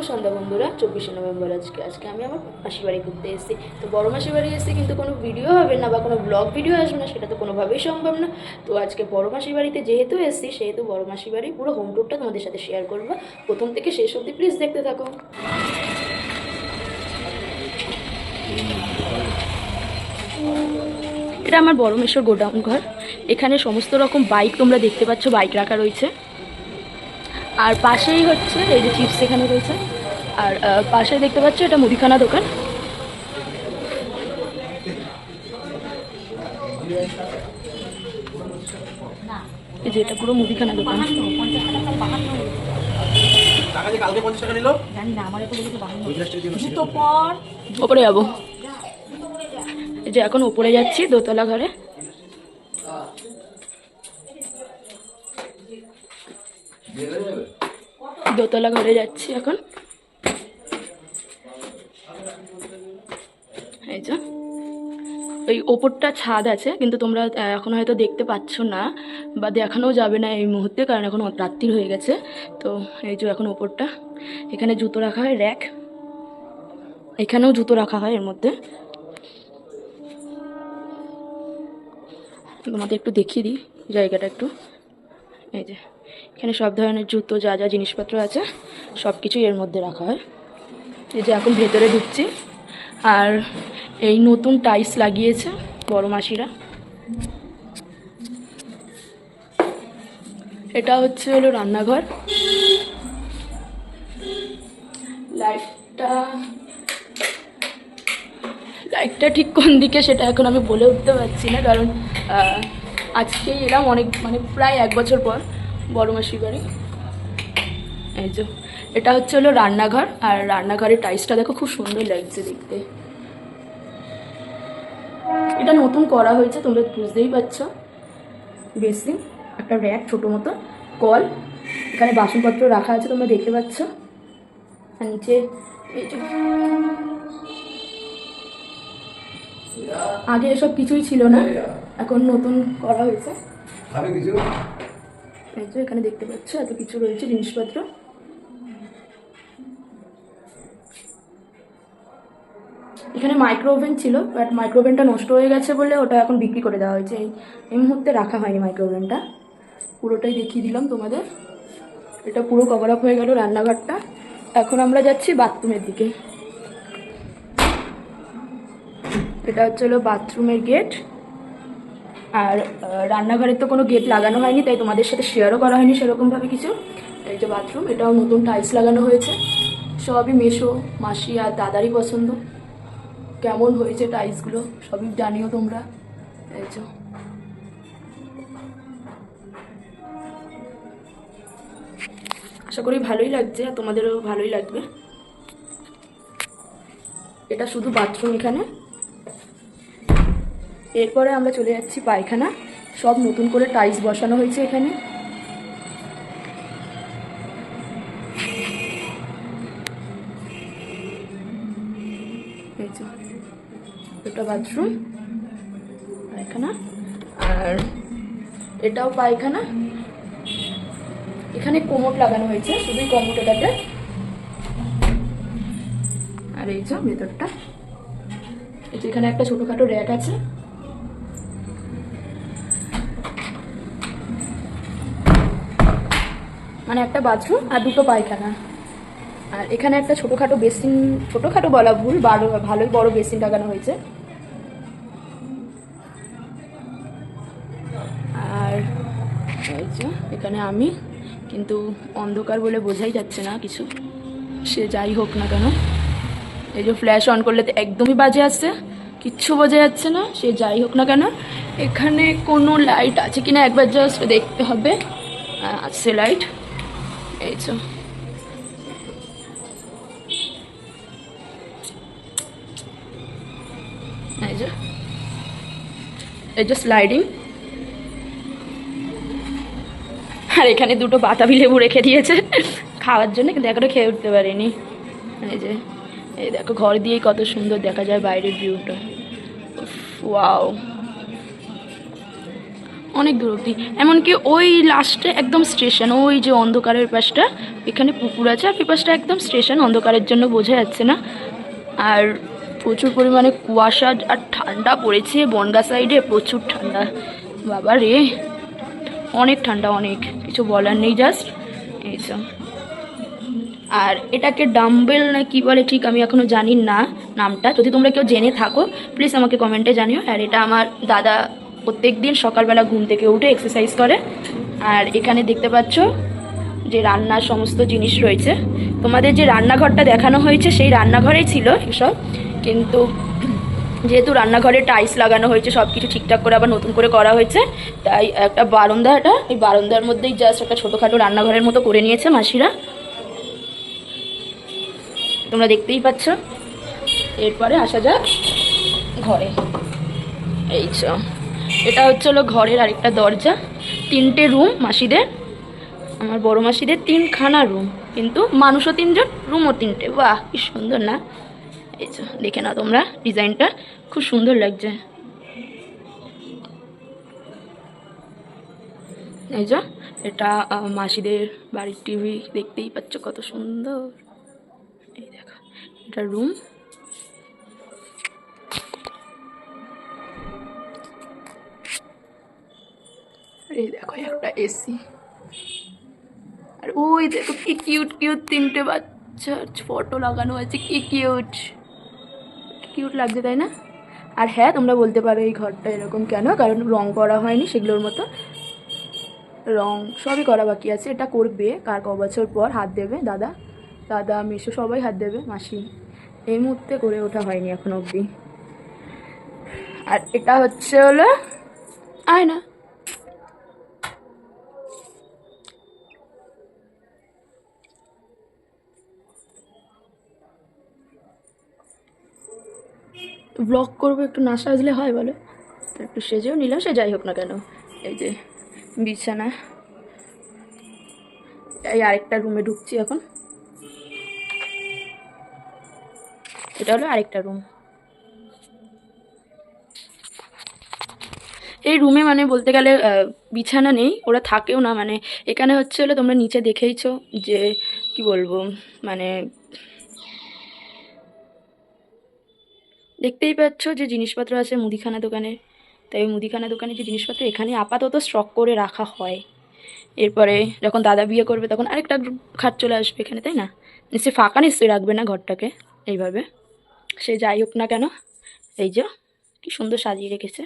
সন্ধ্যা বন্ধুরা, 24শে নভেম্বর আজকে আমি আমার মাসির বাড়ি ঘুরতে এসেছি। তো বড় মাসির বাড়ি এসেছি, কিন্তু কোনো ভিডিও হবে না বা কোনো ব্লগ ভিডিও আসবে না, সেটা তো কোনোভাবেই সম্ভব না। তো আজকে বড় মাসির বাড়িতে যেহেতু এসেছি, সেহেতু বড় মাসির বাড়ি পুরো হোম টুরটা তোমাদের সাথে শেয়ার করবো। প্রথম থেকে শেষ অবধি প্লিজ দেখতে থাকো। এটা আমার বড় মেশোর গোডাউন ঘর। এখানে সমস্ত রকম বাইক তোমরা দেখতে পাচ্ছ, বাইক রাখা রয়েছে। আর পাশেই হচ্ছে এই যে চিপস এখানে রয়েছে। আর পাশে দেখতে পাচ্ছ এটা মুদিখানা দোকান। এই যে এটা পুরো মুদিখানা দোকান। ওপরে যাবো, এই যে এখন ওপরে যাচ্ছি দোতলা ঘরে। দোতলা ঘরে যাচ্ছি এখন। এই যে ওই ওপরটা ছাদ আছে, কিন্তু তোমরা এখন হয়তো দেখতে পাচ্ছ না বা দেখানোও যাবে না এই মুহূর্তে, কারণ এখন রাত্রির হয়ে গেছে। তো এই যে এখন ওপরটা, এখানে জুতো রাখা হয়, র্যাক, এখানেও জুতো রাখা হয় এর মধ্যে। তোমাদের একটু দেখিয়ে দিই জায়গাটা একটু। এই যে এখানে সব ধরনের জুতো, যা যা জিনিসপত্র আছে সব কিছুই এর মধ্যে রাখা হয়। এই যে এখন ভেতরে ঢুকছি। আর এই নতুন টাইলস লাগিয়েছে বড় মাসিরা। এটা হলো রান্নাঘর। লাইটটা ঠিক কোন দিকে সেটা এখন আমি বলে উঠতে পারছি না, কারণ আজকেই এলাম, অনেক প্রায় 1 বছর পর বড় মাসির বাড়ি। এই যে এটা হলো রান্নাঘর। আর রান্নাঘরের টাইলসটা দেখো, খুব সুন্দর লাগছে দেখতে। এটা নতুন করা হয়েছে, তোমরা বুঝতেই পারছো। বেসিন, একটা র্যাক, ছোটো মতো কল, এখানে বাসনপত্র রাখা আছে তোমরা দেখতে পাচ্ছ। আর নিচে এই যে, আগে এসব কিছুই ছিল না, এখন নতুন করা হয়েছে। এই যে এখানে দেখতে পাচ্ছ এত কিছু রয়েছে জিনিসপত্র। এখানে মাইক্রো ওভেন ছিল, বাট মাইক্রো ওভেনটা নষ্ট হয়ে গেছে বলে ওটা এখন বিক্রি করে দেওয়া হয়েছে। এই মুহূর্তে রাখা হয়নি মাইক্রো ওভেনটা। পুরোটাই দেখিয়ে দিলাম তোমাদের। এটা পুরো কভার আপ হয়ে গেল রান্নাঘরটা। এখন আমরা যাচ্ছি বাথরুমের দিকে। এটা হলো বাথরুমের গেট। আর রান্নাঘরের তো কোনো গেট লাগানো হয়নি, তাই তোমাদের সাথে শেয়ারও করা হয়নি সেরকমভাবে কিছু। এই যে বাথরুম, এটাও নতুন টাইলস লাগানো হয়েছে। সবই মেশো, মাসি আর দাদারই পছন্দ। কেমন হয়েছে টাইলসগুলো সবই জানিও তোমরা। এই যে আশা করি ভালোই লাগছে, আর তোমাদেরও ভালোই লাগবে। এটা শুধু বাথরুম এখানে। এরপরে আমরা চলে যাচ্ছি পায়খানা। সব নতুন করে টাইলস বসানো হয়েছে এখানে। এই যে এটা বাথরুম, পায়খানা, আর এটাও পায়খানা। এখানে কোমোড লাগানো হয়েছে, শুধুই কোমোড এটাতে। আর এই যে ভেতরটা, এই যে এখানে একটা ছোটোখাটো র্যাক আছে। মানে একটা বাথরুম আর দুটো পায়খানা। আর এখানে একটা ছোটোখাটো বেসিন, ছোটোখাটো বলা ভুল, ভালোই বড় বেসিন লাগানো হয়েছে। আর এই যে এখানে আমি, কিন্তু অন্ধকার বলে বোঝাই যাচ্ছে না কিছু, সে যাই হোক না কেন। এই যে ফ্ল্যাশ অন করলে তো একদমই বাজে আসছে, কিচ্ছু বোঝা যাচ্ছে না, সে যাই হোক না কেন। এখানে কোনো লাইট আছে কিনা একবার জাস্ট দেখতে হবে। আছে লাইট। এই যে এই যে স্লাইডিং। আর এখানে দুটো বাতাবি লেবু রেখে দিয়েছে খাওয়ার জন্য, কিন্তু এখনো খেয়ে উঠতে পারিনি। এই যে এই দেখো, ঘর দিয়েই কত সুন্দর দেখা যায় বাইরের ভিউটা। ওয়াও, অনেক দূর অবধি, এমনকি ওই লাস্টে একদম স্টেশন, ওই যে অন্ধকারের পাশটা, এখানে পুকুর আছে আর ওই পাশটা একদম স্টেশন, অন্ধকারের জন্য বোঝা যাচ্ছে না। আর প্রচুর পরিমাণে কুয়াশা আর ঠান্ডা পড়েছে, বনগাঁ সাইডে প্রচুর ঠান্ডা, বাবা রে অনেক ঠান্ডা, অনেক কিছু বলার নেই, জাস্ট এইসব। আর এটাকে ডাম্বেল না কি বলে ঠিক আমি এখনও জানি না নামটা, যদি তোমরা কেউ জেনে থাকো প্লিজ আমাকে কমেন্টে জানিও। আর এটা আমার দাদা প্রত্যেক দিন সকালবেলা ঘুম থেকে উঠে এক্সারসাইজ করে। আর এখানে দেখতে পাচ্ছ যে রান্নার সমস্ত জিনিস রয়েছে, তোমাদের যে রান্নাঘরটা দেখানো হয়েছে সেই রান্নাঘরেই ছিল এসব, কিন্তু যেহেতু রান্নাঘরে টাইলস লাগানো হয়েছে, সব কিছু ঠিকঠাক করে আবার নতুন করে করা হয়েছে, তাই একটা বারান্দা, এটা এই বারান্দার মধ্যেই জাস্ট একটা ছোটোখাটো রান্নাঘরের মতো করে নিয়েছে মাসিরা, তোমরা দেখতেই পাচ্ছ। এরপরে আসা যাক ঘরে। এই চ, এটা হচ্ছে হলো ঘরের আরেকটা দরজা, 3টে রুম মাসিদের, আমার বড় মাসিদের 3খানা রুম, কিন্তু মানুষও 3জন, রুমও 3টে। বাহ কি সুন্দর না? এই চ, দেখে নাও তোমরা ডিজাইনটা, খুব সুন্দর লাগছে। এই যে এটা মাসিদের বাড়ির টিভি, দেখতেই পাচ্ছ কত সুন্দর। এই দেখো এটা রুম, এই দেখো একটা এসি, আর ওই দেখো কি কিউট কিউট 3টে বাচ্চার ফটো লাগানো আছে, কি কিউট কিউট লাগছে তাই না? আর হ্যাঁ তোমরা বলতে পারো এই ঘরটা এরকম কেন, কারণ রং করা হয়নি সেগুলোর মতো, রং সবই করা বাকি আছে, এটা করবে কার ক বছর পর হাত দেবে, দাদা দাদা মেশো সবাই হাত দেবে, মাসি এই মুহূর্তে করে ওঠা হয়নি এখন অবধি। আর এটা হচ্ছে হলো আয়না, ব্লগ করবো একটু না সাজলে হয় বলো, তো একটু সেজেও নিলাম, সে যাই হোক না কেন। এই যে বিছানা, এই আরেকটা রুমে ঢুকছি এখন, এটা হলো আরেকটা রুম। এই রুমে মানে বলতে গেলে বিছানা নেই, ওরা থাকেও না, মানে এখানে হচ্ছে হলো তোমরা নিচে দেখেইছো যে কি বলবো, মানে দেখতেই পাচ্ছ যে জিনিসপত্র আছে মুদিখানা দোকানে, তাই ওই মুদিখানা দোকানে যে জিনিসপত্র এখানে আপাতত স্টক করে রাখা হয়, এরপরে যখন দাদা বিয়ে করবে তখন আরেকটা খাট চলে আসবে এখানে, তাই না? নিশ্চয়ই ফাঁকা নিশ্চয়ই রাখবে না ঘরটাকে এইভাবে, সে যাই হোক না কেন। এই যে কি সুন্দর সাজিয়ে রেখেছে,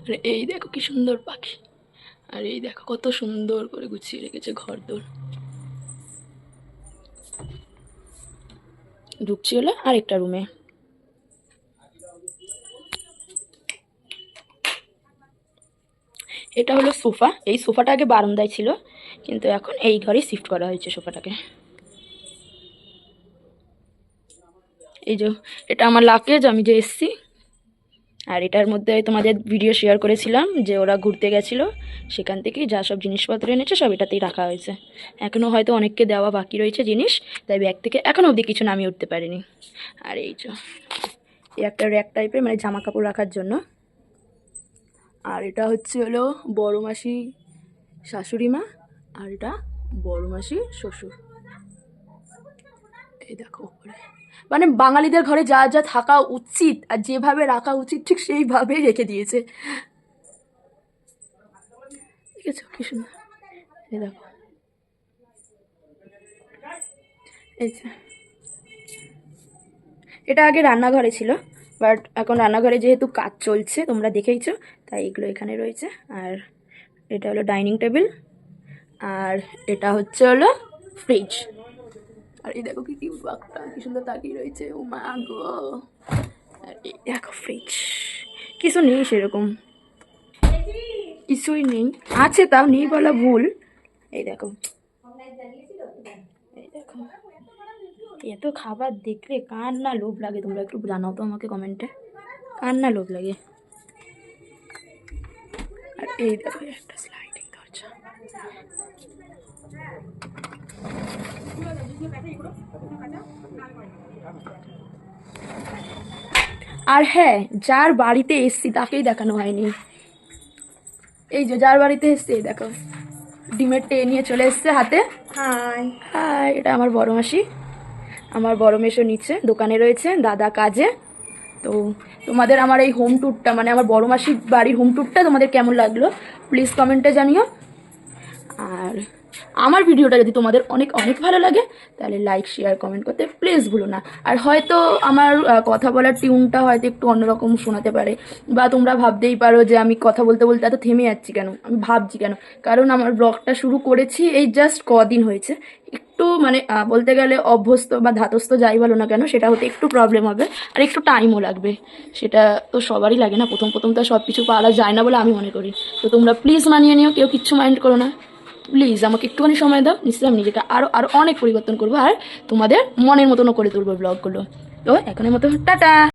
আর এই দেখো কি সুন্দর পাখি, আর এই দেখো কত সুন্দর করে গুছিয়ে রেখেছে ঘর দোর। ঢুকছি হলো আরেকটা রুমে, এটা হলো সোফা, এই সোফাটা আগে বারান্দায় ছিল কিন্তু এখন এই ঘরে শিফট করা হয়েছে সোফাটাকে। এই যে এটা আমার লাকেজ, আমি যে এসছি, আর এটার মধ্যে তোমাদের ভিডিও শেয়ার করেছিলাম যে ওরা ঘুরতে গেছিলো, সেখান থেকেই যা সব জিনিসপত্র এনেছে সব এটাতেই রাখা হয়েছে, এখনও হয়তো অনেককে দেওয়া বাকি রয়েছে জিনিস, তাই ব্যাগ থেকে এখনও অবধি কিছু নামিয়ে উঠতে পারিনি। আর এই যে এই একটা র্যাক টাইপের, মানে জামা কাপড় রাখার জন্য। আর এটা হচ্ছে হলো বড় মাসি শাশুড়ি মা, আর এটা বড় মাসি শ্বশুর। এই দেখো উপরে, মানে বাঙালিদের ঘরে যা যা থাকা উচিত আর যেভাবে রাখা উচিত ঠিক সেইভাবেই রেখে দিয়েছে, ঠিক আছে কি সুন্দর। এই দেখো এই যে এটা আগে রান্নাঘরে ছিল, বাট এখন রান্নাঘরে যেহেতু কাজ চলছে তোমরা দেখেইছো, তাই এগুলো এখানে রয়েছে। আর এটা হলো ডাইনিং টেবিল, আর এটা হচ্ছে হলো ফ্রিজ। আর এই দেখো কি কিউট বাঘটা কি সুন্দর তাকিয়ে রয়েছে, ও মা গো। আর এই দেখো ফ্রিজ, কিছু নেই সেরকম, কিছুই নেই, আছে তাও নেই বলা ভুল। এই দেখো এই দেখো, এত খাবার দেখলে কার না লোভ লাগে, তোমরা একটু জানাও তো আমাকে কমেন্টে, কার না লোভ লাগে। আর এই দেখো একটা স্লাইডিং দরজা, আর হ্যাঁ, যার বাড়িতে এসছি তাকেই দেখানো হয়নি। এই যে যার বাড়িতে এসছি, এই দেখো ডিমের ট্রে নিয়ে চলে এসছে হাতে। হাই। হাই, এটা আমার বড় মাসি, আমার বড় মেশো নিচে দোকানে রয়েছে, দাদা কাজে। তো তোমাদের আমার এই হোম ট্যুরটা, মানে আমার বড় মাসির বাড়ির হোম ট্যুরটা তোমাদের কেমন লাগলো প্লিজ কমেন্টে জানিও। আর আমার ভিডিওটা যদি তোমাদের অনেক অনেক ভালো লাগে তাহলে লাইক শেয়ার কমেন্ট করতে প্লিজ ভুলো না। আর হয়তো আমার কথা বলার টিউনটা হয়তো একটু অন্যরকম শোনাতে পারে, বা তোমরা ভাবতেই পারো যে আমি কথা বলতে বলতে এত থেমে যাচ্ছি কেন, আমি ভাবছি কেন, কারণ আমার ব্লগটা শুরু করেছি এই জাস্ট কদিন হয়েছে। একটু মানে বলতে গেলে অভ্যস্ত বা ধাতস্থ যাই বলো না কেন, সেটা হতে একটু প্রবলেম হবে আর একটু টাইমও লাগবে। সেটা তো সবারই লাগে না, প্রথম প্রথম তো সব কিছু পারা যায় না বলে আমি মনে করি। তো তোমরা প্লিজ মানিয়ে নিও, কেউ কিচ্ছু মাইন্ড করো না। প্লিজ আমাকে একটুখানি সময় দাও, নিশ্চয়ই আমি নিজেকে আরও আরও অনেক পরিবর্তন করবো, আর তোমাদের মনের মতনও করে তুলবো ব্লগগুলো। তো এখনের মতো টাটা।